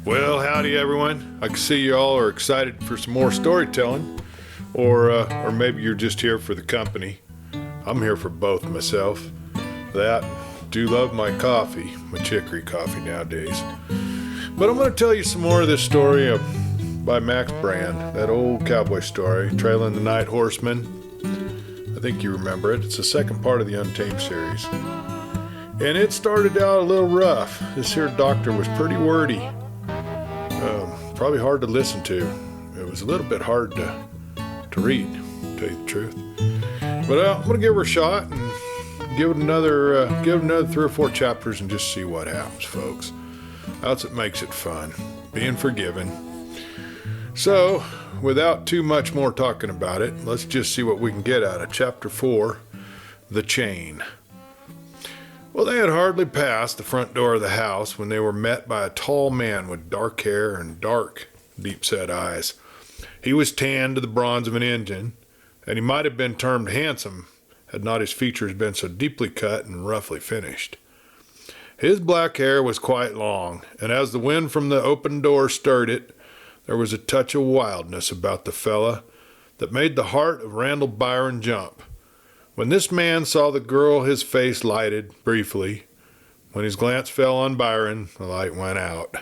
Well, howdy everyone. I can see you all are excited for some more storytelling, or maybe you're just here for the company. I'm here for both myself. That, do love my coffee, my chicory coffee nowadays. But I'm going to tell you some more of this story by Max Brand, that old cowboy story, TRAILIN the Night Horseman. I think you remember it. It's the second part of the Untamed series. And it started out a little rough. This here doctor was pretty wordy. Probably hard to listen to. It was a little bit hard to read, to tell you the truth. But I'm going to give her a shot and give it another 3 or 4 chapters and just see what happens, folks. That's what makes it fun, being forgiven. So, without too much more talking about it, let's just see what we can get out of Chapter 4, The Chain. Well, they had hardly passed the front door of the house when they were met by a tall man with dark hair and dark, deep-set eyes. He was tanned to the bronze of an Indian, and he might have been termed handsome had not his features been so deeply cut and roughly finished. His black hair was quite long, and as the wind from the open door stirred it, there was a touch of wildness about the fella that made the heart of Randall Byron jump. When this man saw the girl, his face lighted briefly. When his glance fell on Byron, the light went out.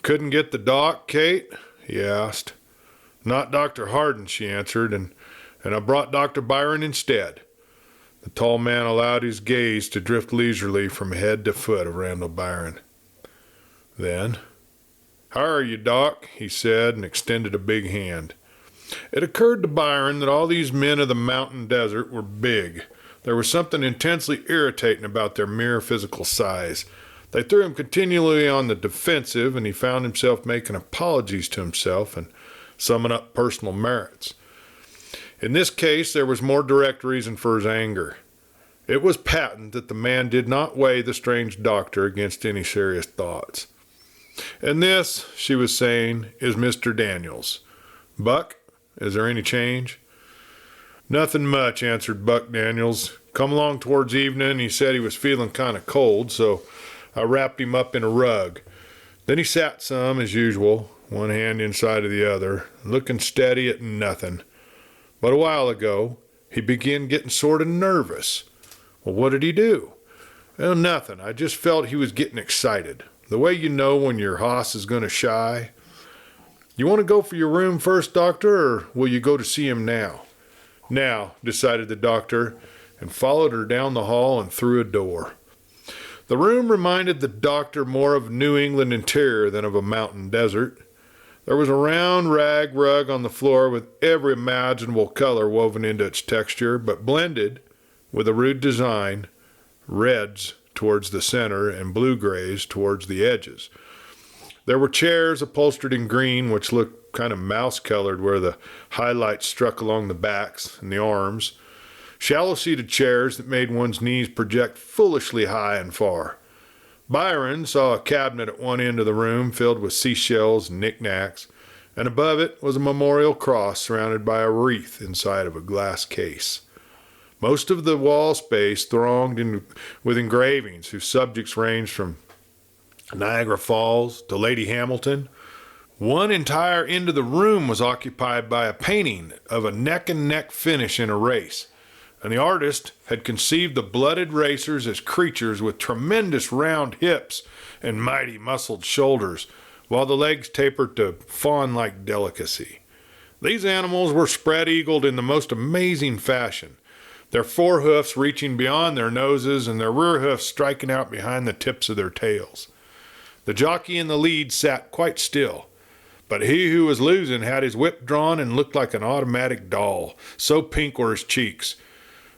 "Couldn't get the doc, Kate?" he asked. "Not Dr. Hardin," she answered, and I brought Dr. Byron instead. The tall man allowed his gaze to drift leisurely from head to foot of Randall Byron. Then, "How are you, Doc?" he said, and extended a big hand. It occurred to Byron that all these men of the mountain desert were big. There was something intensely irritating about their mere physical size. They threw him continually on the defensive, and he found himself making apologies to himself and summing up personal merits. In this case, there was more direct reason for his anger. It was patent that the man did not weigh the strange doctor against any serious thoughts. "And this," she was saying, "is Mr. Daniels. Buck, is there any change?" "Nothing much," answered Buck Daniels. "Come along towards evening. He said he was feeling kind of cold, so I wrapped him up in a rug. Then he sat some, as usual, one hand inside of the other, looking steady at nothing. But a while ago, he began getting sort of nervous." "Well, what did he do?" "Well, nothing. I just felt he was getting excited. The way you know when your hoss is going to shy. You want to go for your room first, doctor, or will you go to see him now?" "Now," decided the doctor, and followed her down the hall and through a door. The room reminded the doctor more of New England interior than of a mountain desert. There was a round rag rug on the floor with every imaginable color woven into its texture, but blended with a rude design, reds towards the center and blue-grays towards the edges. There were chairs upholstered in green, which looked kind of mouse-colored where the highlights struck along the backs and the arms. Shallow-seated chairs that made one's knees project foolishly high and far. Byron saw a cabinet at one end of the room filled with seashells and knickknacks, and above it was a memorial cross surrounded by a wreath inside of a glass case. Most of the wall space thronged with engravings whose subjects ranged from Niagara Falls to Lady Hamilton. One entire end of the room was occupied by a painting of a neck-and-neck finish in a race, and the artist had conceived the blooded racers as creatures with tremendous round hips and mighty muscled shoulders, while the legs tapered to fawn-like delicacy. These animals were spread-eagled in the most amazing fashion, their forehoofs reaching beyond their noses and their rear hoofs striking out behind the tips of their tails. The jockey in the lead sat quite still, but he who was losing had his whip drawn and looked like an automatic doll, so pink were his cheeks.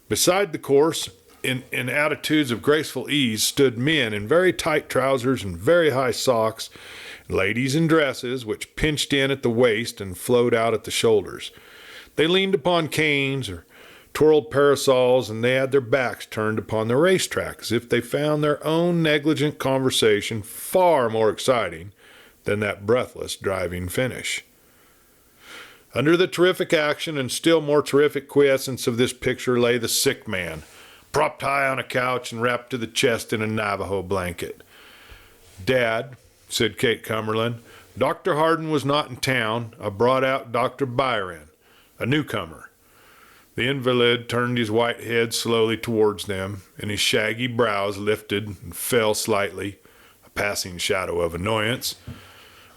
Beside the course, in attitudes of graceful ease, stood men in very tight trousers and very high socks, ladies in dresses which pinched in at the waist and flowed out at the shoulders. They leaned upon canes or twirled parasols, and they had their backs turned upon the racetrack as if they found their own negligent conversation far more exciting than that breathless driving finish. Under the terrific action and still more terrific quiescence of this picture lay the sick man, propped high on a couch and wrapped to the chest in a Navajo blanket. Dad, said Kate Cumberland. Dr. Hardin was not in town. I brought out Dr. Byron, a newcomer. The invalid turned his white head slowly towards them, and his shaggy brows lifted and fell slightly, a passing shadow of annoyance.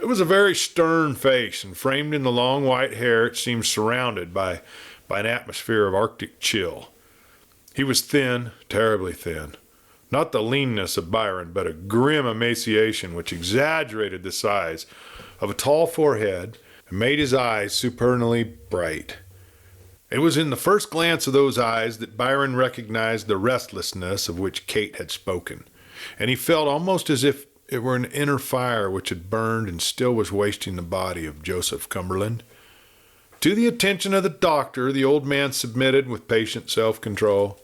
It was a very stern face, and framed in the long white hair it seemed surrounded by an atmosphere of Arctic chill. He was thin, terribly thin. Not the leanness of Byron, but a grim emaciation which exaggerated the size of a tall forehead and made his eyes supernally bright. It was in the first glance of those eyes that Byron recognized the restlessness of which Kate had spoken, and he felt almost as if it were an inner fire which had burned and still was wasting the body of Joseph Cumberland. To the attention of the doctor, the old man submitted with patient self-control,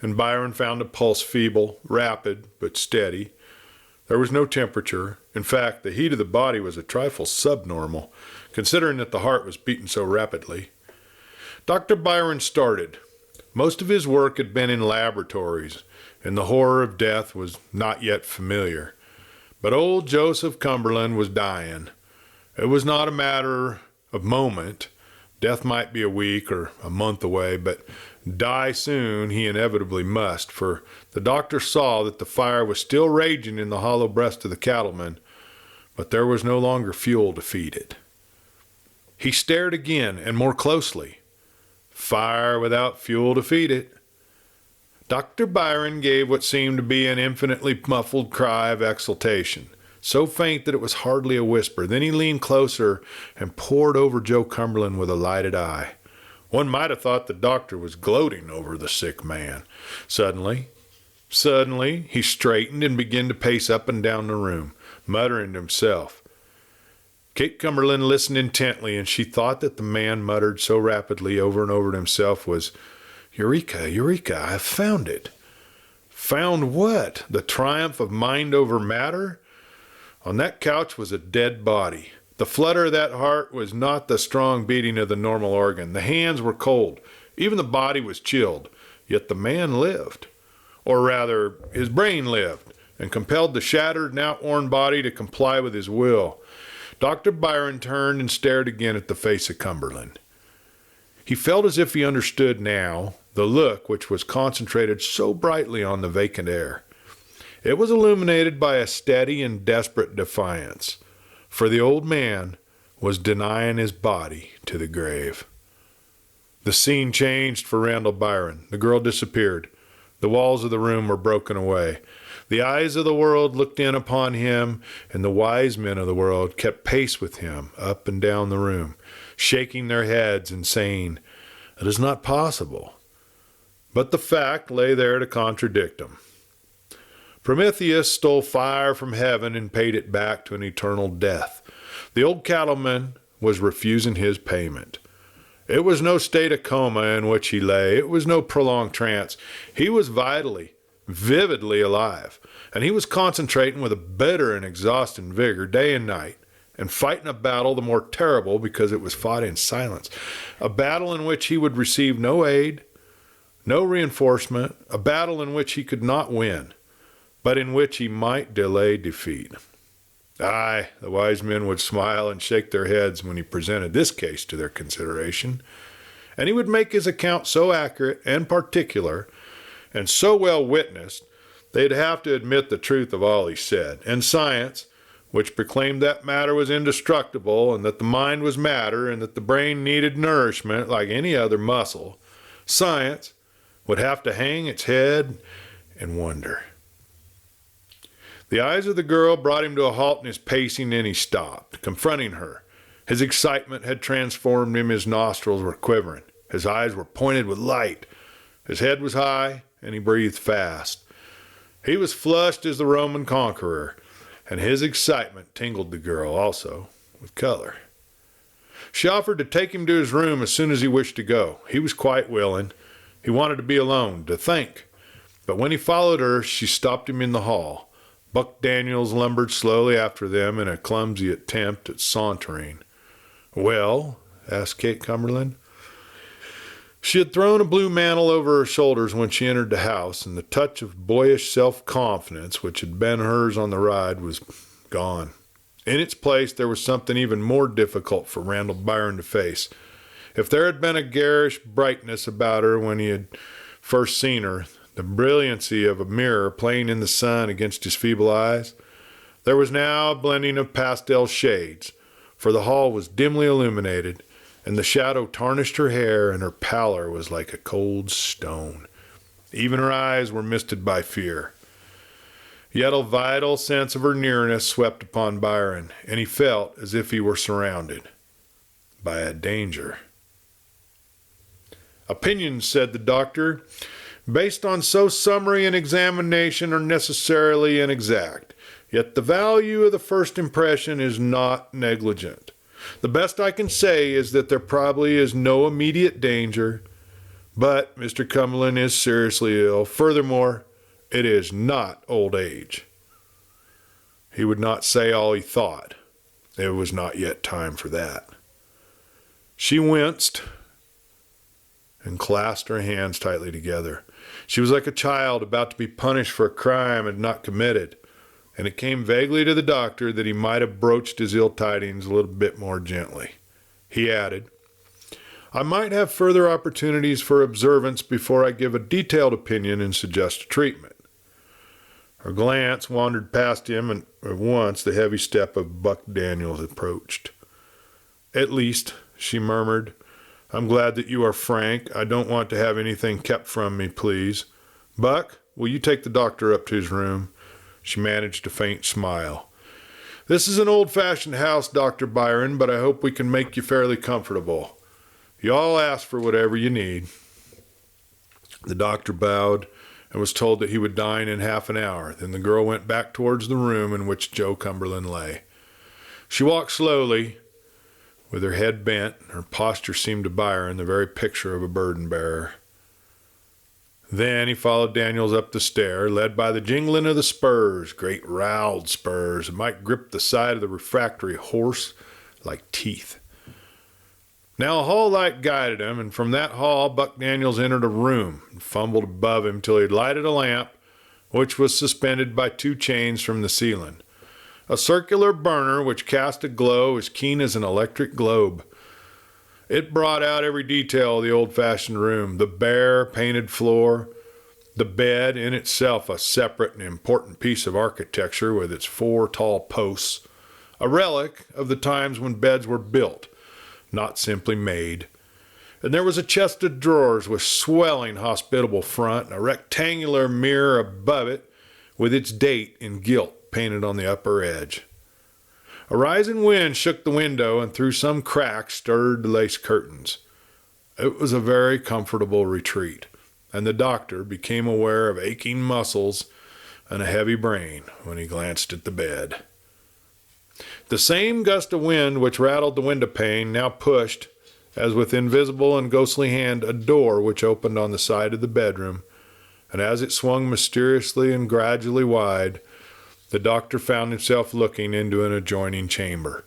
and Byron found a pulse feeble, rapid, but steady. There was no temperature. In fact, the heat of the body was a trifle subnormal, considering that the heart was beating so rapidly. Dr. Byron started. Most of his work had been in laboratories, and the horror of death was not yet familiar. But old Joseph Cumberland was dying. It was not a matter of moment. Death might be a week or a month away, but die soon he inevitably must, for the doctor saw that the fire was still raging in the hollow breast of the cattleman, but there was no longer fuel to feed it. He stared again and more closely. Fire without fuel to feed it. Dr. Byron gave what seemed to be an infinitely muffled cry of exultation, so faint that it was hardly a whisper. Then he leaned closer and pored over Joe Cumberland with a lighted eye. One might have thought the doctor was gloating over the sick man. Suddenly, he straightened and began to pace up and down the room, muttering to himself. Kate Cumberland listened intently, and she thought that the man muttered so rapidly over and over to himself was, "Eureka, Eureka, I've found it." Found what? The triumph of mind over matter? On that couch was a dead body. The flutter of that heart was not the strong beating of the normal organ. The hands were cold. Even the body was chilled. Yet the man lived. Or rather, his brain lived, and compelled the shattered and outworn body to comply with his will. Dr. Byron turned and stared again at the face of Cumberland. He felt as if he understood now the look which was concentrated so brightly on the vacant air. It was illuminated by a steady and desperate defiance, for the old man was denying his body to the grave. The scene changed for Randall Byron. The girl disappeared. The walls of the room were broken away. The eyes of the world looked in upon him, and the wise men of the world kept pace with him up and down the room, shaking their heads and saying, "It is not possible." But the fact lay there to contradict him. Prometheus stole fire from heaven and paid it back to an eternal death. The old cattleman was refusing his payment. It was no state of coma in which he lay. It was no prolonged trance. He was vitally, vividly alive, and he was concentrating with a bitter and exhausting vigor day and night, and fighting a battle the more terrible because it was fought in silence, a battle in which he would receive no aid, no reinforcement, a battle in which he could not win, but in which he might delay defeat. Aye, the wise men would smile and shake their heads when he presented this case to their consideration, and he would make his account so accurate and particular and so well witnessed, they'd have to admit the truth of all he said. And science, which proclaimed that matter was indestructible and that the mind was matter and that the brain needed nourishment like any other muscle, science would have to hang its head and wonder. The eyes of the girl brought him to a halt in his pacing, and he stopped, confronting her. His excitement had transformed him. His nostrils were quivering. His eyes were pointed with light. His head was high, and he breathed fast. He was flushed as the Roman conqueror, and his excitement tingled the girl also with color. She offered to take him to his room as soon as he wished to go. He was quite willing. He wanted to be alone, to think. But when he followed her, she stopped him in the hall. Buck Daniels lumbered slowly after them in a clumsy attempt at sauntering. "Well?" asked Kate Cumberland. She had thrown a blue mantle over her shoulders when she entered the house, and the touch of boyish self-confidence which had been hers on the ride was gone. In its place, there was something even more difficult for Randall Byron to face. If there had been a garish brightness about her when he had first seen her, the brilliancy of a mirror playing in the sun against his feeble eyes, there was now a blending of pastel shades, for the hall was dimly illuminated, and the shadow tarnished her hair, and her pallor was like a cold stone. Even her eyes were misted by fear. Yet a vital sense of her nearness swept upon Byron, and he felt as if he were surrounded by a danger. Opinions, said the doctor, based on so summary an examination, are necessarily inexact. Yet the value of the first impression is not negligent. The best I can say is that there probably is no immediate danger, but Mr. Cumberland is seriously ill. Furthermore, it is not old age. He would not say all he thought. It was not yet time for that. She winced and clasped her hands tightly together. She was like a child about to be punished for a crime it had not committed, and it came vaguely to the doctor that he might have broached his ill tidings a little bit more gently. He added, I might have further opportunities for observance before I give a detailed opinion and suggest a treatment. Her glance wandered past him, and at once the heavy step of Buck Daniels approached. At least, she murmured, I'm glad that you are frank. I don't want to have anything kept from me, please. Buck, will you take the doctor up to his room? She managed a faint smile. This is an old-fashioned house, Dr. Byron, but I hope we can make you fairly comfortable. You all ask for whatever you need. The doctor bowed and was told that he would dine in half an hour. Then the girl went back towards the room in which Joe Cumberland lay. She walked slowly, with her head bent. Her posture seemed to Byron the very picture of a burden-bearer. Then he followed Daniels up the stair, led by the jingling of the spurs, great roweled spurs that might grip the side of the refractory horse like teeth. Now a hall light guided him, and from that hall Buck Daniels entered a room and fumbled above him till he had lighted a lamp, which was suspended by 2 chains from the ceiling. A circular burner which cast a glow as keen as an electric globe. It brought out every detail of the old-fashioned room, the bare, painted floor, the bed, in itself a separate and important piece of architecture with its 4 tall posts, a relic of the times when beds were built, not simply made. And there was a chest of drawers with swelling hospitable front, and a rectangular mirror above it with its date in gilt painted on the upper edge. A rising wind shook the window, and through some cracks stirred the lace curtains. It was a very comfortable retreat, and the doctor became aware of aching muscles and a heavy brain when he glanced at the bed. The same gust of wind which rattled the window pane now pushed, as with invisible and ghostly hand, a door which opened on the side of the bedroom, and as it swung mysteriously and gradually wide, the doctor found himself looking into an adjoining chamber.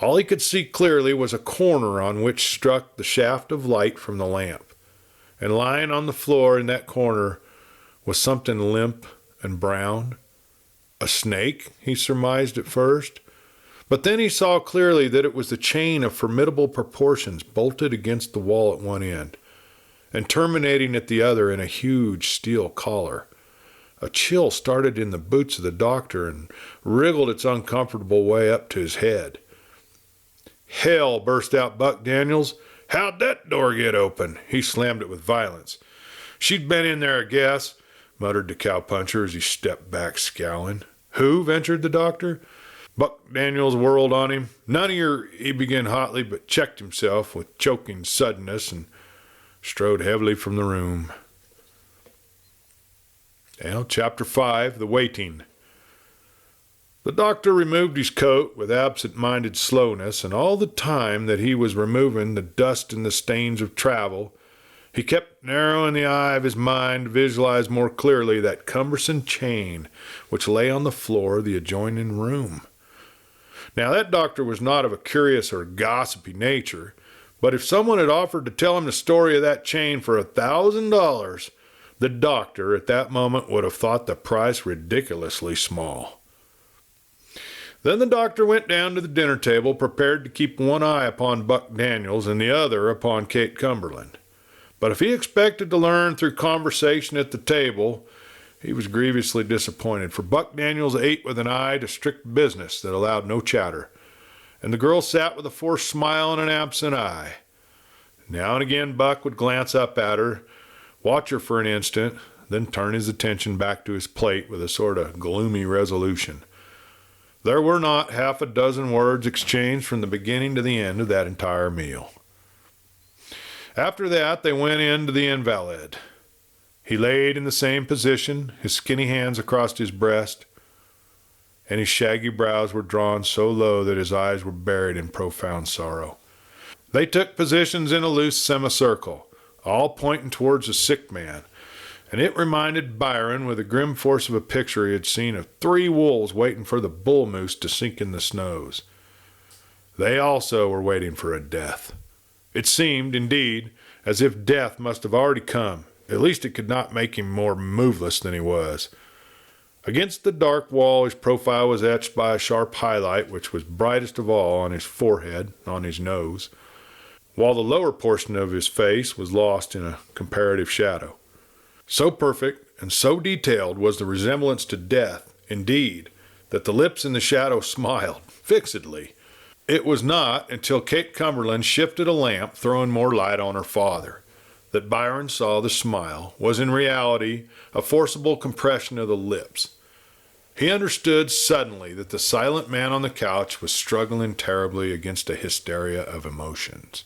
All he could see clearly was a corner on which struck the shaft of light from the lamp, and lying on the floor in that corner was something limp and brown. A snake, he surmised at first, but then he saw clearly that it was a chain of formidable proportions bolted against the wall at one end, and terminating at the other in a huge steel collar. A chill started in the boots of the doctor and wriggled its uncomfortable way up to his head. Hell, burst out Buck Daniels. How'd that door get open? He slammed it with violence. She'd been in there, I guess, muttered the cowpuncher as he stepped back scowling. Who? Ventured the doctor. Buck Daniels whirled on him. None of your... He began hotly, but checked himself with choking suddenness and strode heavily from the room. Now, Chapter 5, The Waiting. The doctor removed his coat with absent-minded slowness, and all the time that he was removing the dust and the stains of travel, he kept narrowing the eye of his mind to visualize more clearly that cumbersome chain which lay on the floor of the adjoining room. Now, that doctor was not of a curious or gossipy nature, but if someone had offered to tell him the story of that chain for $1,000, the doctor at that moment would have thought the price ridiculously small. Then the doctor went down to the dinner table, prepared to keep one eye upon Buck Daniels and the other upon Kate Cumberland. But if he expected to learn through conversation at the table, he was grievously disappointed, for Buck Daniels ate with an eye to strict business that allowed no chatter, and the girl sat with a forced smile and an absent eye. Now and again Buck would glance up at her, watch her for an instant, then turn his attention back to his plate with a sort of gloomy resolution. There were not half a dozen words exchanged from the beginning to the end of that entire meal. After that, they went in to the invalid. He laid in the same position, his skinny hands across his breast, and his shaggy brows were drawn so low that his eyes were buried in profound sorrow. They took positions in a loose semicircle, all pointing towards the sick man, and it reminded Byron with the grim force of a picture he had seen of 3 wolves waiting for the bull moose to sink in the snows. They also were waiting for a death. It seemed, indeed, as if death must have already come. At least it could not make him more moveless than he was. Against the dark wall his profile was etched by a sharp highlight, which was brightest of all on his forehead, on his nose, while the lower portion of his face was lost in a comparative shadow. So perfect and so detailed was the resemblance to death, indeed, that the lips in the shadow smiled fixedly. It was not until Kate Cumberland shifted a lamp, throwing more light on her father, that Byron saw the smile was in reality a forcible compression of the lips. He understood suddenly that the silent man on the couch was struggling terribly against a hysteria of emotions.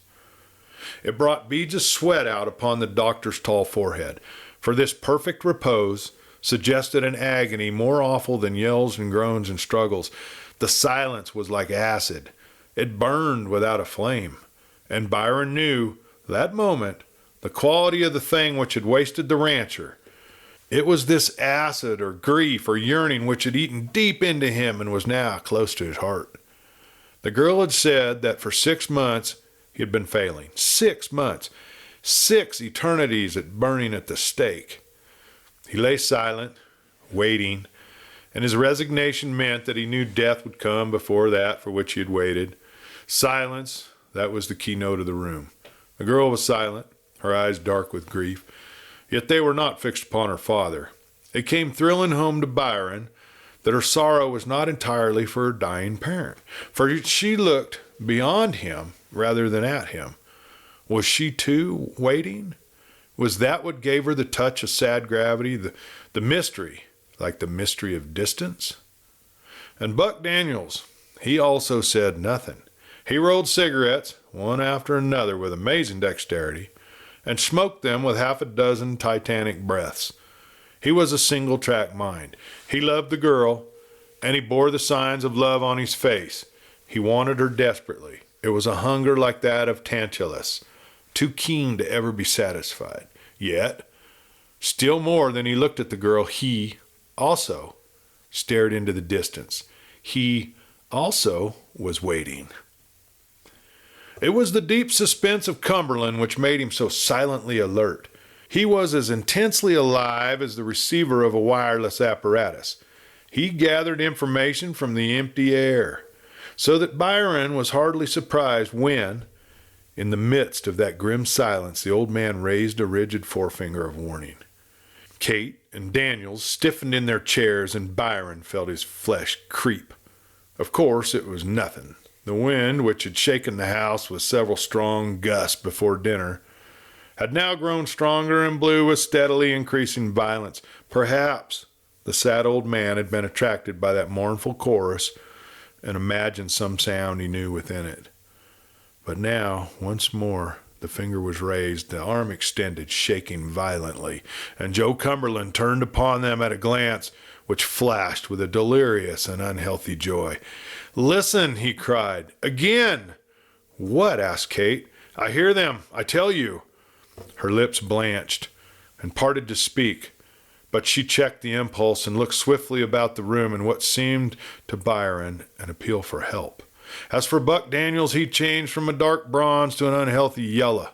It brought beads of sweat out upon the doctor's tall forehead, for this perfect repose suggested an agony more awful than yells and groans and struggles. The silence was like acid. It burned without a flame, and Byron knew, that moment, the quality of the thing which had wasted the rancher. It was this acid or grief or yearning which had eaten deep into him and was now close to his heart. The girl had said that for 6 months he had been failing. 6 months. 6 eternities at burning at the stake. He lay silent, waiting, and his resignation meant that he knew death would come before that for which he had waited. Silence, that was the keynote of the room. The girl was silent, her eyes dark with grief, yet they were not fixed upon her father. It came thrilling home to Byron that her sorrow was not entirely for her dying parent, for she looked beyond him rather than at him. Was she too waiting? Was that what gave her the touch of sad gravity, the mystery, like the mystery of distance? And Buck Daniels, he also said nothing. He rolled cigarettes, one after another with amazing dexterity, and smoked them with half a dozen titanic breaths. He was a single-track mind. He loved the girl, and he bore the signs of love on his face. He wanted her desperately. It was a hunger like that of Tantalus, too keen to ever be satisfied. Yet, still more than he looked at the girl, he also stared into the distance. He also was waiting. It was the deep suspense of Cumberland which made him so silently alert. He was as intensely alive as the receiver of a wireless apparatus. He gathered information from the empty air, so that Byron was hardly surprised when, in the midst of that grim silence, the old man raised a rigid forefinger of warning. Kate and Daniels stiffened in their chairs, and Byron felt his flesh creep. Of course, it was nothing. The wind, which had shaken the house with several strong gusts before dinner, had now grown stronger and blew with steadily increasing violence. Perhaps the sad old man had been attracted by that mournful chorus and imagined some sound he knew within it. But now, once more, the finger was raised, the arm extended, shaking violently, and Joe Cumberland turned upon them at a glance which flashed with a delirious and unhealthy joy. "Listen," he cried. "Again!" "What?" asked Kate. "I hear them, I tell you." Her lips blanched and parted to speak, but she checked the impulse and looked swiftly about the room in what seemed to Byron an appeal for help. As for Buck Daniels, he changed from a dark bronze to an unhealthy yellow.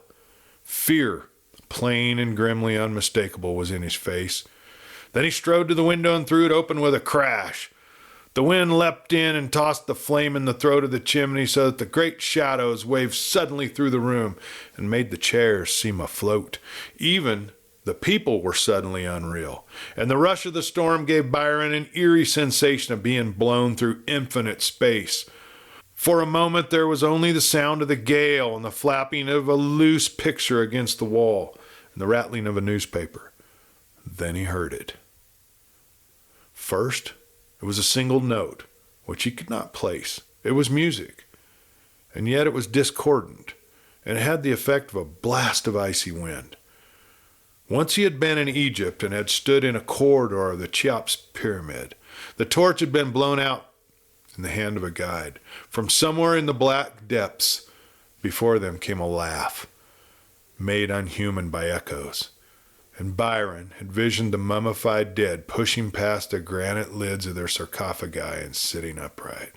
Fear, plain and grimly unmistakable, was in his face. Then he strode to the window and threw it open with a crash. The wind leapt in and tossed the flame in the throat of the chimney so that the great shadows waved suddenly through the room and made the chairs seem afloat. Even the people were suddenly unreal, and the rush of the storm gave Byron an eerie sensation of being blown through infinite space. For a moment there was only the sound of the gale and the flapping of a loose picture against the wall and the rattling of a newspaper. Then he heard it. First, it was a single note, which he could not place. It was music, and yet it was discordant, and it had the effect of a blast of icy wind. Once he had been in Egypt and had stood in a corridor of the Cheops pyramid. The torch had been blown out in the hand of a guide. From somewhere in the black depths before them came a laugh, made unhuman by echoes. And Byron had visioned the mummified dead pushing past the granite lids of their sarcophagi and sitting upright.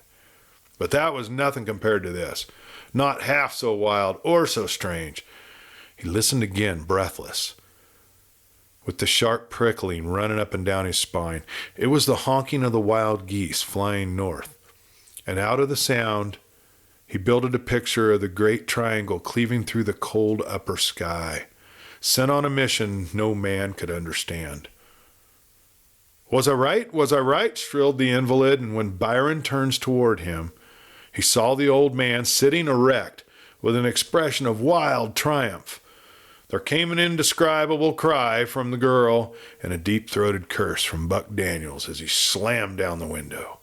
But that was nothing compared to this. Not half so wild or so strange. He listened again, breathless, with the sharp prickling running up and down his spine. It was the honking of the wild geese flying north. And out of the sound, he builded a picture of the great triangle cleaving through the cold upper sky, sent on a mission no man could understand. Was I right? Was I right? Shrilled the invalid, and when Byron turns toward him, he saw the old man sitting erect with an expression of wild triumph. There came an indescribable cry from the girl and a deep-throated curse from Buck Daniels as he slammed down the window.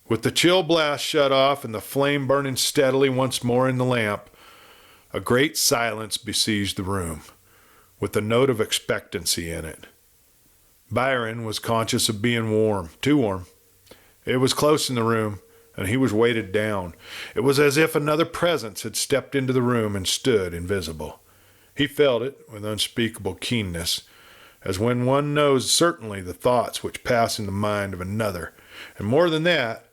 With the chill blast shut off and the flame burning steadily once more in the lamp, a great silence besieged the room, with a note of expectancy in it. Byron was conscious of being warm, too warm. It was close in the room, and he was weighted down. It was as if another presence had stepped into the room and stood invisible. He felt it with unspeakable keenness, as when one knows certainly the thoughts which pass in the mind of another, and more than that,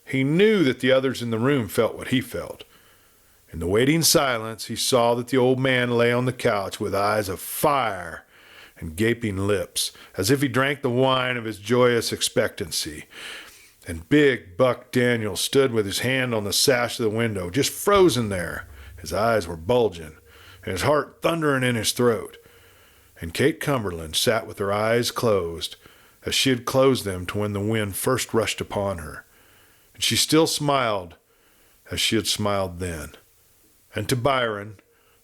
he knew that the others in the room felt what he felt. In the waiting silence, he saw that the old man lay on the couch with eyes of fire and gaping lips, as if he drank the wine of his joyous expectancy. And big Buck Daniels stood with his hand on the sash of the window, just frozen there. His eyes were bulging, and his heart thundering in his throat. And Kate Cumberland sat with her eyes closed, as she had closed them to when the wind first rushed upon her. And she still smiled as she had smiled then. And to Byron,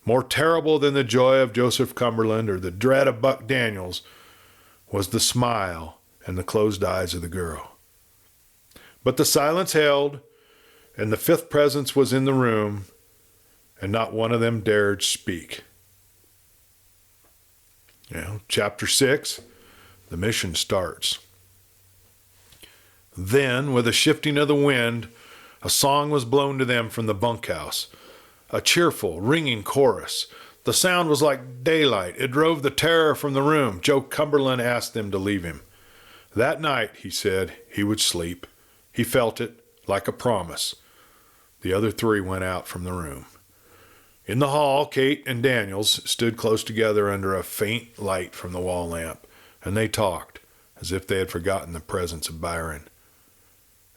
more terrible than the joy of Joseph Cumberland or the dread of Buck Daniels, was the smile and the closed eyes of the girl. But the silence held, and the fifth presence was in the room, and not one of them dared speak. Chapter 6, the mission starts. Then, with a shifting of the wind, a song was blown to them from the bunkhouse, a cheerful, ringing chorus. The sound was like daylight. It drove the terror from the room. Joe Cumberland asked them to leave him. That night, he said, he would sleep. He felt it, like a promise. The other three went out from the room. In the hall, Kate and Daniels stood close together under a faint light from the wall lamp, and they talked, as if they had forgotten the presence of Byron.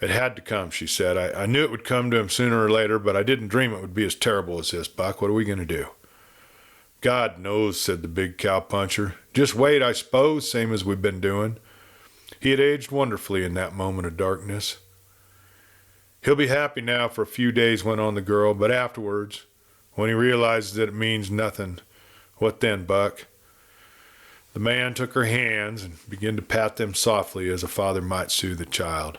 It had to come, she said. I knew it would come to him sooner or later, but I didn't dream it would be as terrible as this, Buck. What are we going to do? God knows, said the big cowpuncher. Just wait, I suppose, same as we've been doing. He had aged wonderfully in that moment of darkness. He'll be happy now for a few days, went on the girl, but afterwards, when he realizes that it means nothing, what then, Buck? The man took her hands and began to pat them softly as a father might soothe a child.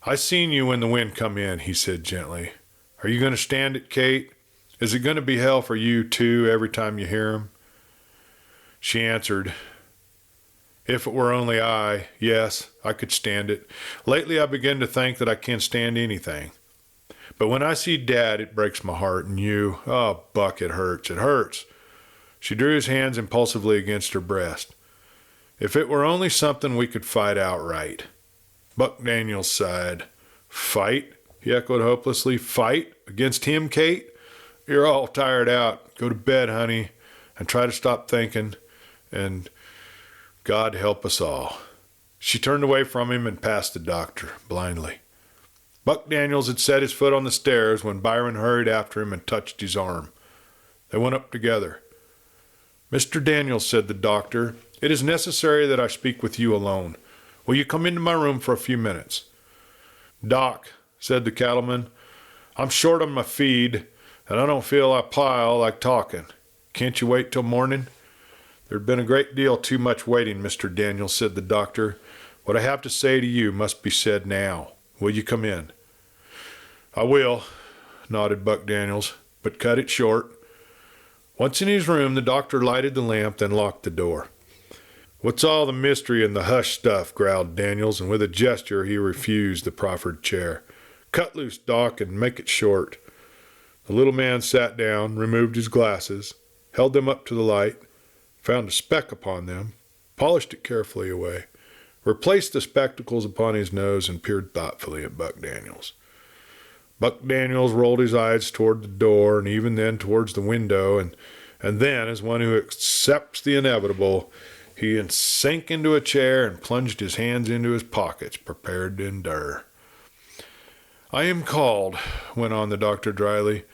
I seen you when the wind come in, he said gently. Are you going to stand it, Kate? Is it going to be hell for you, too, every time you hear him? She answered, if it were only I, yes, I could stand it. Lately I begin to think that I can't stand anything. But when I see Dad, it breaks my heart, and you, oh, Buck, it hurts, it hurts. She drew his hands impulsively against her breast. If it were only something we could fight outright. Buck Daniels sighed. Fight? He echoed hopelessly. Fight? Against him, Kate? You're all tired out. Go to bed, honey, and try to stop thinking, and God help us all. She turned away from him and passed the doctor, blindly. Buck Daniels had set his foot on the stairs when Byron hurried after him and touched his arm. They went up together. "Mr. Daniels," said the doctor, "it is necessary that I speak with you alone. Will you come into my room for a few minutes?" "Doc," said the cattleman, "I'm short on my feed, and I don't feel a pile like talking. Can't you wait till morning?" "There'd been a great deal too much waiting, Mr. Daniels," said the doctor. "What I have to say to you must be said now. Will you come in?" "I will," nodded Buck Daniels, "but cut it short." Once in his room, the doctor lighted the lamp, then locked the door. "What's all the mystery and the hush stuff?" growled Daniels, and with a gesture he refused the proffered chair. "Cut loose, Doc, and make it short." The little man sat down, removed his glasses, held them up to the light, found a speck upon them, polished it carefully away, replaced the spectacles upon his nose, and peered thoughtfully at Buck Daniels. Buck Daniels rolled his eyes toward the door, and even then towards the window, and then, as one who accepts the inevitable, he sank into a chair and plunged his hands into his pockets, prepared to endure. "I am called," went on the doctor dryly,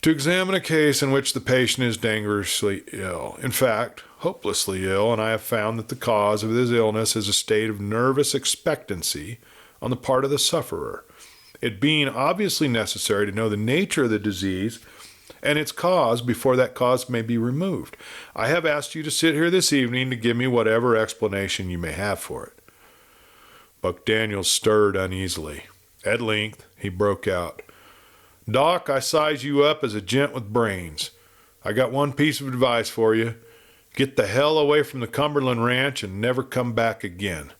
"to examine a case in which the patient is dangerously ill. In fact, hopelessly ill, and I have found that the cause of his illness is a state of nervous expectancy on the part of the sufferer. It being obviously necessary to know the nature of the disease and its cause before that cause may be removed, I have asked you to sit here this evening to give me whatever explanation you may have for it." Buck Daniels stirred uneasily. At length he broke out, "Doc, I size you up as a gent with brains. I got one piece of advice for you. Get the hell away from the Cumberland Ranch and never come back again."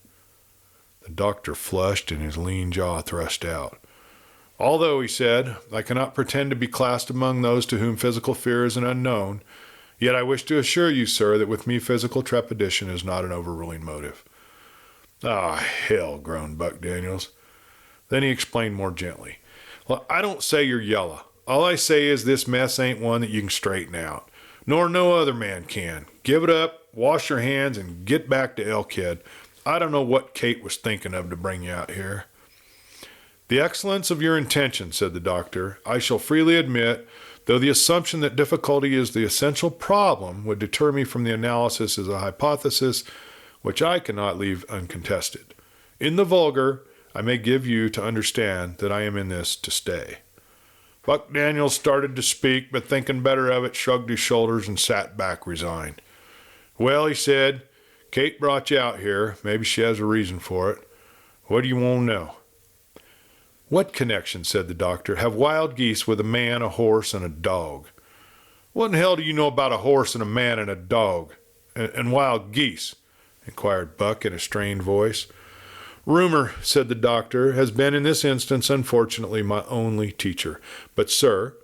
The doctor flushed and his lean jaw thrust out. "Although," he said, "I cannot pretend to be classed among those to whom physical fear is an unknown, yet I wish to assure you, sir, that with me physical trepidation is not an overruling motive." "Ah, hell," groaned Buck Daniels. Then he explained more gently. "Well, I don't say you're yellow. All I say is this mess ain't one that you can straighten out, nor no other man can. Give it up, wash your hands, and get back to Elkhead. I don't know what Kate was thinking of to bring you out here." "The excellence of your intention," said the doctor, "I shall freely admit, though the assumption that difficulty is the essential problem would deter me from the analysis as a hypothesis which I cannot leave uncontested. In the vulgar, I may give you to understand that I am in this to stay." Buck Daniels started to speak, but thinking better of it, shrugged his shoulders and sat back resigned. "Well," he said, "Kate brought you out here. Maybe she has a reason for it. What do you want to know?" "What connection," said the doctor, "have wild geese with a man, a horse, and a dog?" "What in hell do you know about a horse and a man and a dog and wild geese?" inquired Buck in a strained voice. "Rumor," said the doctor, "has been in this instance unfortunately my only teacher. But, sir,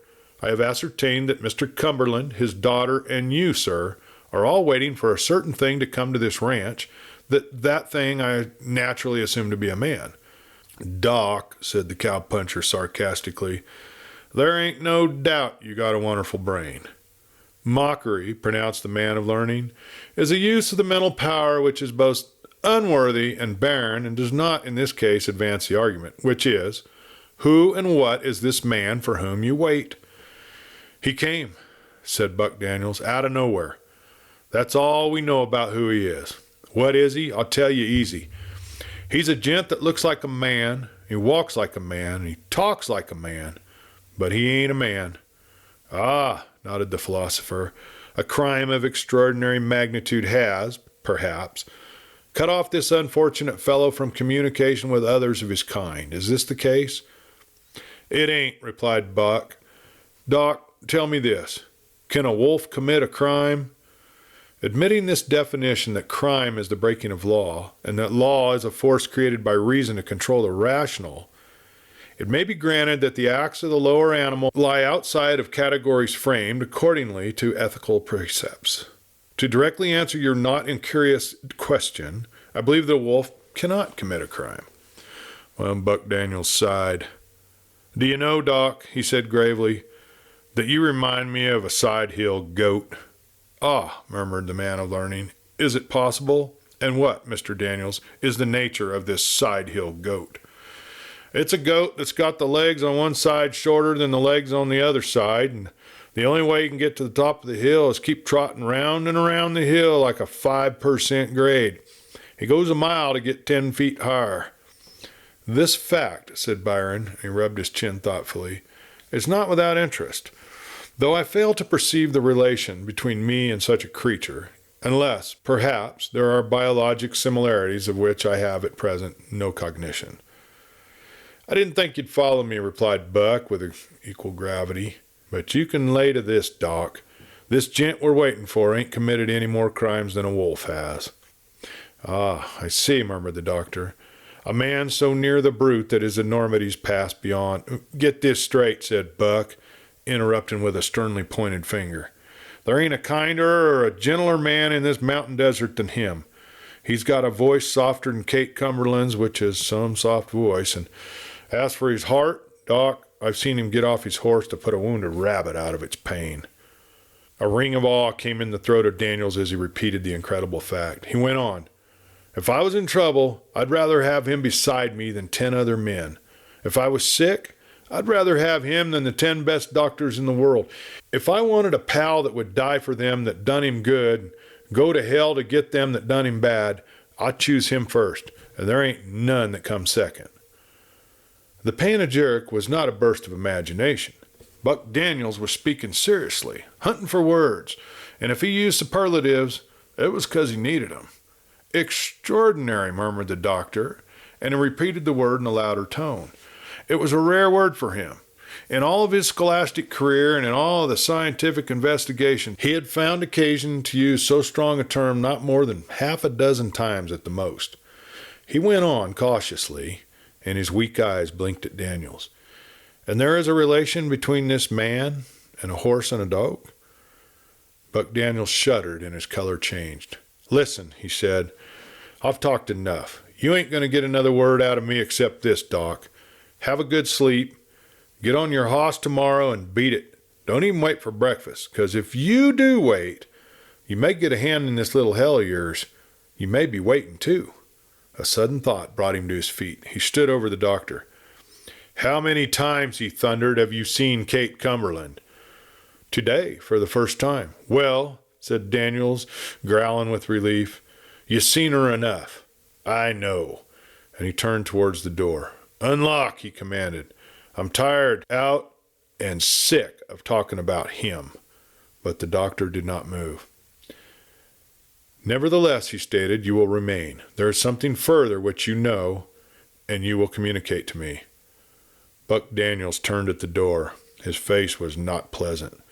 I have ascertained that Mr. Cumberland, his daughter, and you, sir, are all waiting for a certain thing to come to this ranch. That thing I naturally assume to be a man." "Doc," said the cowpuncher sarcastically, "there ain't no doubt you got a wonderful brain." "Mockery," pronounced the man of learning, "is a use of the mental power which is both unworthy and barren, and does not in this case advance the argument, which is, who and what is this man for whom you wait?" "He came," said Buck Daniels, "out of nowhere. That's all we know about who he is. What is he? I'll tell you easy. He's a gent that looks like a man, he walks like a man, and he talks like a man, but he ain't a man." "Ah," nodded the philosopher, "a crime of extraordinary magnitude has, perhaps, cut off this unfortunate fellow from communication with others of his kind. Is this the case?" "It ain't," replied Buck. "Doc, tell me this. Can a wolf commit a crime?" Admitting this definition, that crime is the breaking of law, and that law is a force created by reason to control the rational, it may be granted that the acts of the lower animal lie outside of categories framed accordingly to ethical precepts. To directly answer your not incurious question, I believe the wolf cannot commit a crime. Well, Buck Daniels sighed. "Do you know, Doc," he said gravely, "that you remind me of a side-hill goat?" "Ah," murmured the man of learning, "is it possible?" And what, Mr. Daniels, is the nature of this side hill goat? It's a goat that's got the legs on one side shorter than the legs on the other side, and the only way you can get to the top of the hill is keep trotting round and around the hill like a 5% grade. He goes a mile to get 10 feet higher. This fact, said Byron, and he rubbed his chin thoughtfully, is not without interest, though I fail to perceive the relation between me and such a creature, unless, perhaps, there are biologic similarities of which I have at present no cognition. I didn't think you'd follow me, replied Buck with equal gravity. But you can lay to this, Doc. This gent we're waiting for ain't committed any more crimes than a wolf has. Ah, I see, murmured the doctor. A man so near the brute that his enormities pass beyond— Get this straight, said Buck, interrupting with a sternly pointed finger. There ain't a kinder or a gentler man in this mountain desert than him. He's got a voice softer than Kate Cumberland's, which is some soft voice, and as for his heart, Doc, I've seen him get off his horse to put a wounded rabbit out of its pain. A ring of awe came in the throat of Daniels as he repeated the incredible fact. He went on, If I was in trouble, I'd rather have him beside me than 10 other men. If I was sick, I'd rather have him than the 10 best doctors in the world. If I wanted a pal that would die for them that done him good, go to hell to get them that done him bad, I'd choose him first, and there ain't none that comes second. The panegyric was not a burst of imagination. Buck Daniels was speaking seriously, hunting for words, and if he used superlatives, it was 'cause he needed them. Extraordinary, murmured the doctor, and he repeated the word in a louder tone. It was a rare word for him. In all of his scholastic career and in all of the scientific investigation, he had found occasion to use so strong a term not more than half a dozen times at the most. He went on cautiously, and his weak eyes blinked at Daniels. And there is a relation between this man and a horse and a dog? Buck Daniels shuddered and his color changed. Listen, he said, I've talked enough. You ain't going to get another word out of me except this, Doc. Have a good sleep. Get on your hoss tomorrow and beat it. Don't even wait for breakfast, 'cause if you do wait, you may get a hand in this little hell of yours. You may be waiting too. A sudden thought brought him to his feet. He stood over the doctor. How many times, he thundered, have you seen Kate Cumberland? Today, for the first time. Well, said Daniels, growling with relief, you seen her enough. I know. And he turned towards the door. Unlock, he commanded. I'm tired out and sick of talking about him. But the doctor did not move. Nevertheless, he stated, you will remain. There is something further which you know, and you will communicate to me. Buck Daniels turned at the door. His face was not pleasant.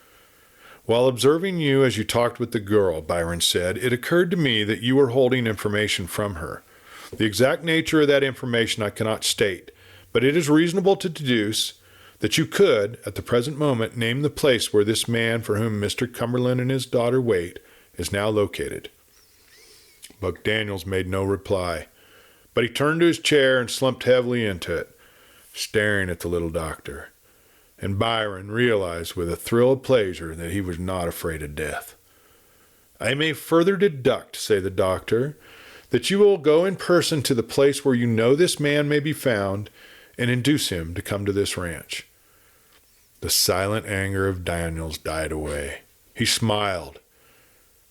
While observing you as you talked with the girl, Byron said, it occurred to me that you were holding information from her. The exact nature of that information I cannot state, but it is reasonable to deduce that you could, at the present moment, name the place where this man for whom Mr. Cumberland and his daughter wait is now located. Buck Daniels made no reply, but he turned to his chair and slumped heavily into it, staring at the little doctor. And Byron realized with a thrill of pleasure that he was not afraid of death. I may further deduct, say the doctor, that you will go in person to the place where you know this man may be found and induce him to come to this ranch. The silent anger of Daniels died away. He smiled,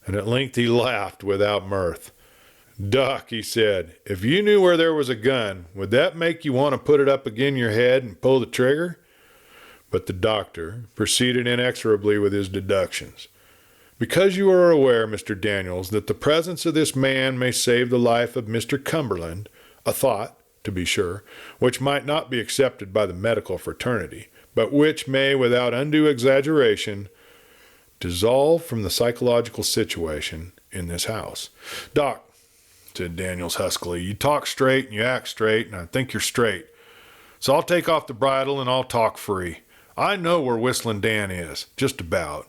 and at length he laughed without mirth. Doc, he said, if you knew where there was a gun, would that make you want to put it up agin your head and pull the trigger? But the doctor proceeded inexorably with his deductions. Because you are aware, Mr. Daniels, that the presence of this man may save the life of Mr. Cumberland, a thought, to be sure, which might not be accepted by the medical fraternity, but which may, without undue exaggeration, dissolve from the psychological situation in this house. Doc, said Daniels huskily, you talk straight and you act straight, and I think you're straight. So I'll take off the bridle and I'll talk free. I know where Whistlin Dan is, just about.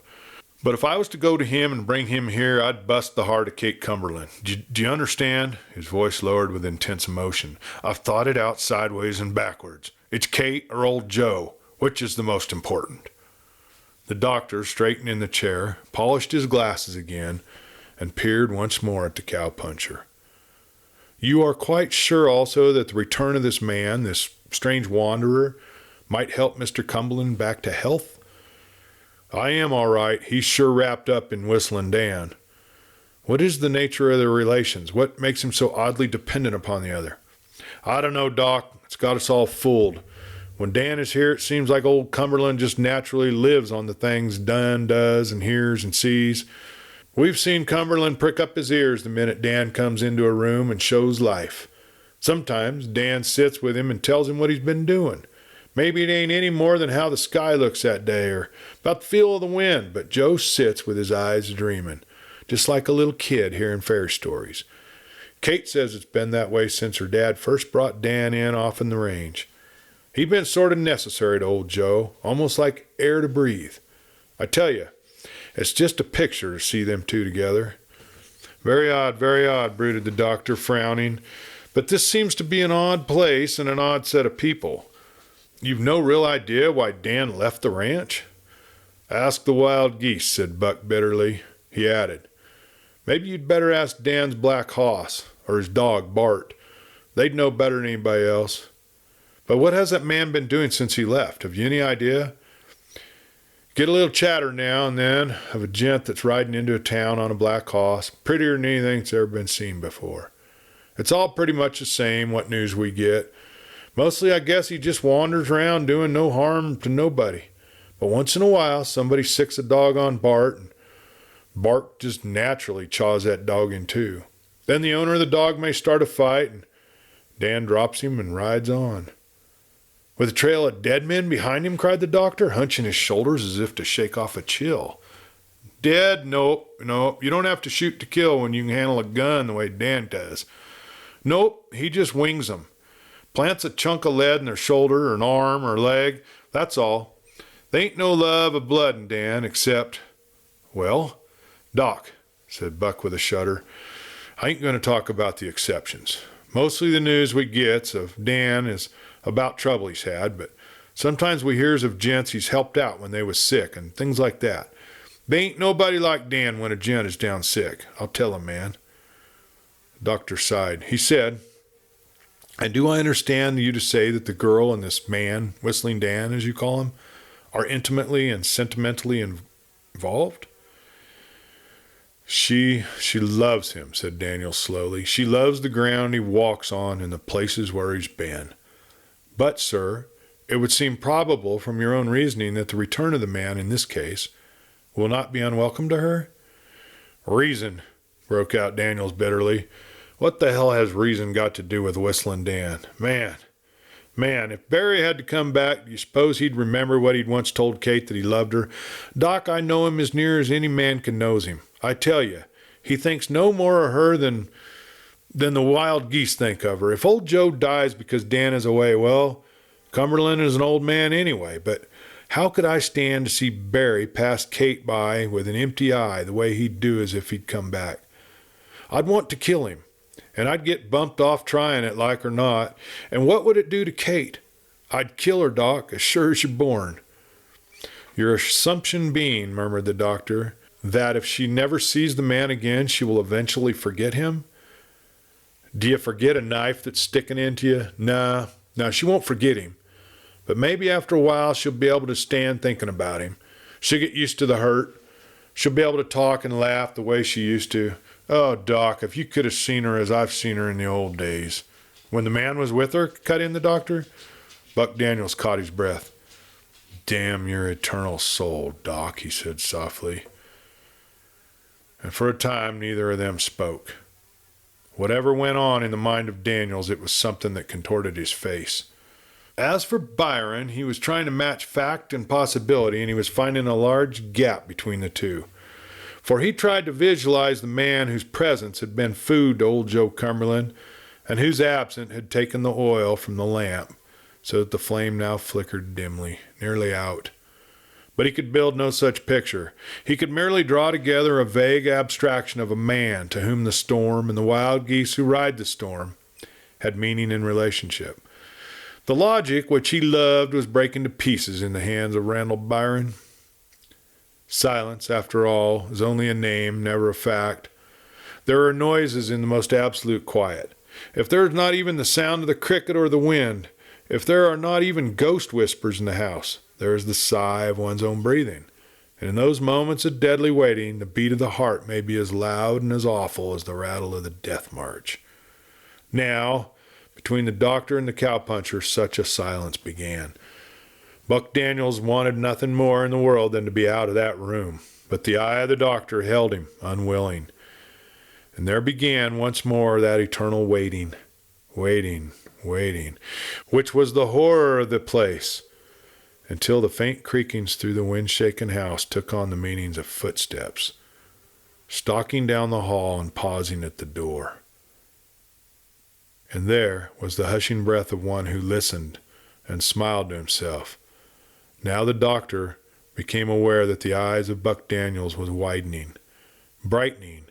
But if I was to go to him and bring him here, I'd bust the heart of Kate Cumberland. Do you understand? His voice lowered with intense emotion. I've thought it out sideways and backwards. It's Kate or old Joe. Which is the most important? The doctor, straightened in the chair, polished his glasses again, and peered once more at the cowpuncher. You are quite sure also that the return of this man, this strange wanderer, might help Mr. Cumberland back to health? I am all right. He's sure wrapped up in Whistlin Dan. What is the nature of their relations? What makes him so oddly dependent upon the other? I don't know, Doc. It's got us all fooled. When Dan is here, it seems like old Cumberland just naturally lives on the things Dan does and hears and sees. We've seen Cumberland prick up his ears the minute Dan comes into a room and shows life. Sometimes Dan sits with him and tells him what he's been doing. Maybe it ain't any more than how the sky looks that day or about the feel of the wind, but Joe sits with his eyes dreaming, just like a little kid hearing fairy stories. Kate says it's been that way since her dad first brought Dan in off in the range. He'd been sort of necessary to old Joe, almost like air to breathe. I tell you, it's just a picture to see them two together. Very odd, brooded the doctor, frowning. But this seems to be an odd place and an odd set of people. You've no real idea why Dan left the ranch? Ask the wild geese, said Buck bitterly. He added, maybe you'd better ask Dan's black hoss, or his dog, Bart. They'd know better than anybody else. But what has that man been doing since he left? Have you any idea? Get a little chatter now and then of a gent that's riding into a town on a black hoss, prettier than anything that's ever been seen before. It's all pretty much the same, what news we get. Mostly, I guess he just wanders around doing no harm to nobody. But once in a while, somebody sicks a dog on Bart, and Bart just naturally chaws that dog in two. Then the owner of the dog may start a fight, and Dan drops him and rides on. With a trail of dead men behind him, cried the doctor, hunching his shoulders as if to shake off a chill. Dead? Nope. You don't have to shoot to kill when you can handle a gun the way Dan does. Nope, he just wings them. Plants a chunk of lead in their shoulder or an arm or leg, that's all. They ain't no love of blood in Dan, except, well, Doc, said Buck with a shudder, I ain't going to talk about the exceptions. Mostly the news we gets of Dan is about trouble he's had, but sometimes we hears of gents he's helped out when they was sick and things like that. They ain't nobody like Dan when a gent is down sick. I'll tell him, man. The doctor sighed. He said, and do I understand you to say that the girl and this man, Whistlin Dan, as you call him, are intimately and sentimentally involved? She loves him, said Daniel slowly. She loves the ground he walks on and the places where he's been. But, sir, it would seem probable from your own reasoning that the return of the man, in this case, will not be unwelcome to her? Reason, broke out Daniels bitterly. What the hell has reason got to do with Whistlin Dan? Man, if Barry had to come back, do you suppose he'd remember what he'd once told Kate that he loved her? Doc, I know him as near as any man can knows him. I tell you, he thinks no more of her than the wild geese think of her. If old Joe dies because Dan is away, well, Cumberland is an old man anyway, but how could I stand to see Barry pass Kate by with an empty eye the way he'd do as if he'd come back? I'd want to kill him, and I'd get bumped off trying it like or not, and what would it do to Kate? I'd kill her, Doc, as sure as you're born. Your assumption being, murmured the doctor, that if she never sees the man again, she will eventually forget him? Do you forget a knife that's sticking into you? Nah, she won't forget him. But maybe after a while she'll be able to stand thinking about him. She'll get used to the hurt. She'll be able to talk and laugh the way she used to. Oh, Doc, if you could have seen her as I've seen her in the old days. When the man was with her, cut in the doctor. Buck Daniels caught his breath. Damn your eternal soul, Doc, he said softly. And for a time neither of them spoke. Whatever went on in the mind of Daniels, it was something that contorted his face. As for Byron, he was trying to match fact and possibility, and he was finding a large gap between the two. For he tried to visualize the man whose presence had been food to old Joe Cumberland, and whose absence had taken the oil from the lamp, so that the flame now flickered dimly, nearly out. But he could build no such picture. He could merely draw together a vague abstraction of a man to whom the storm and the wild geese who ride the storm had meaning and relationship. The logic which he loved was breaking to pieces in the hands of Randall Byron. Silence, after all, is only a name, never a fact. There are noises in the most absolute quiet. if there's not even the sound of the cricket or the wind, if there are not even ghost whispers in the house, there is the sigh of one's own breathing. And in those moments of deadly waiting, the beat of the heart may be as loud and as awful as the rattle of the death march. Now, between the doctor and the cowpuncher, such a silence began. Buck Daniels wanted nothing more in the world than to be out of that room, but the eye of the doctor held him, unwilling. And there began once more that eternal waiting, which was the horror of the place, until the faint creakings through the wind-shaken house took on the meanings of footsteps, stalking down the hall and pausing at the door. And there was the hushing breath of one who listened and smiled to himself. Now the doctor became aware that the eyes of Buck Daniels was widening, brightening.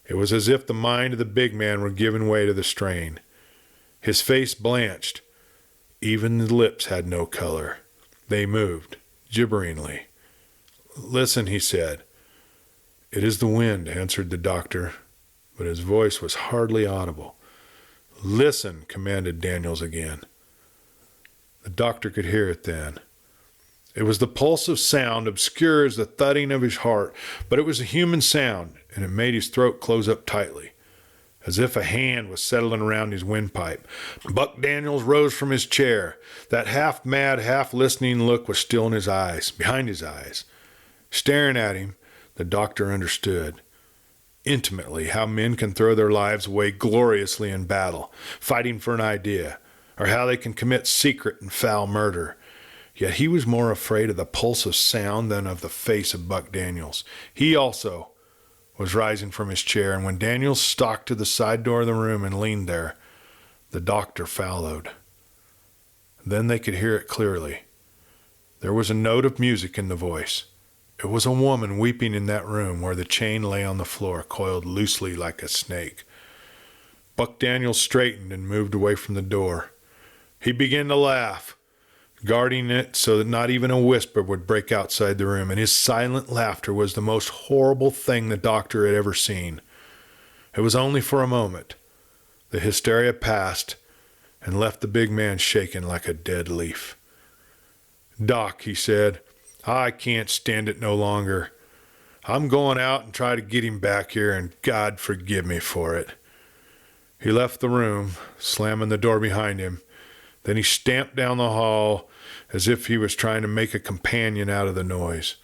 It was as if the mind of the big man were giving way to the strain. His face blanched. Even the lips had no color. They moved, gibberingly. "Listen," he said. "It is the wind," answered the doctor, but his voice was hardly audible. "Listen," commanded Daniels again. The doctor could hear it then. It was the pulse of sound, obscure as the thudding of his heart, but it was a human sound, and it made his throat close up tightly, as if a hand was settling around his windpipe. Buck Daniels rose from his chair. That half-mad, half-listening look was still in his eyes, behind his eyes. Staring at him, the doctor understood intimately how men can throw their lives away gloriously in battle, fighting for an idea, or how they can commit secret and foul murder. Yet he was more afraid of the pulse of sound than of the face of Buck Daniels. He also was rising from his chair, and when Daniels stalked to the side door of the room and leaned there, the doctor followed. Then they could hear it clearly. There was a note of music in the voice. It was a woman weeping in that room where the chain lay on the floor, coiled loosely like a snake. Buck Daniels straightened and moved away from the door. He began to laugh, guarding it so that not even a whisper would break outside the room, and his silent laughter was the most horrible thing the doctor had ever seen. It was only for a moment. The hysteria passed and left the big man shaken like a dead leaf. "Doc," he said, "I can't stand it no longer. I'm going out and try to get him back here, and God forgive me for it." He left the room, slamming the door behind him. Then he stamped down the hall as if he was trying to make a companion out of the noise.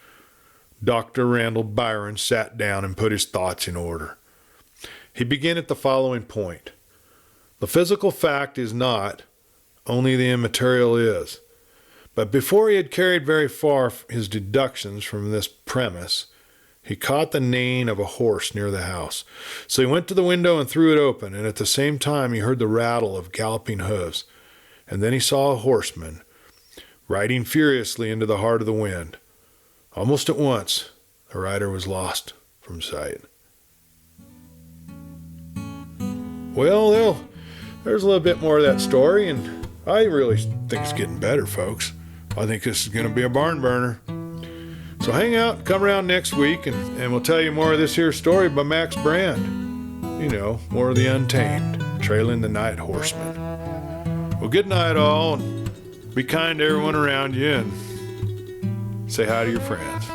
Dr. Randall Byron sat down and put his thoughts in order. He began at the following point. The physical fact is not, only the immaterial is. But before he had carried very far his deductions from this premise, he caught the neighing of a horse near the house. So he went to the window and threw it open, and at the same time he heard the rattle of galloping hooves. And then he saw a horseman riding furiously into the heart of the wind. Almost at once, the rider was lost from sight. Well, there's a little bit more of that story, and I really think it's getting better, folks. I think this is going to be a barn burner. So hang out, come around next week, and we'll tell you more of this here story by Max Brand. You know, more of the Untamed, trailing the night horseman. Well, good night, all, and be kind to everyone around you, and say hi to your friends.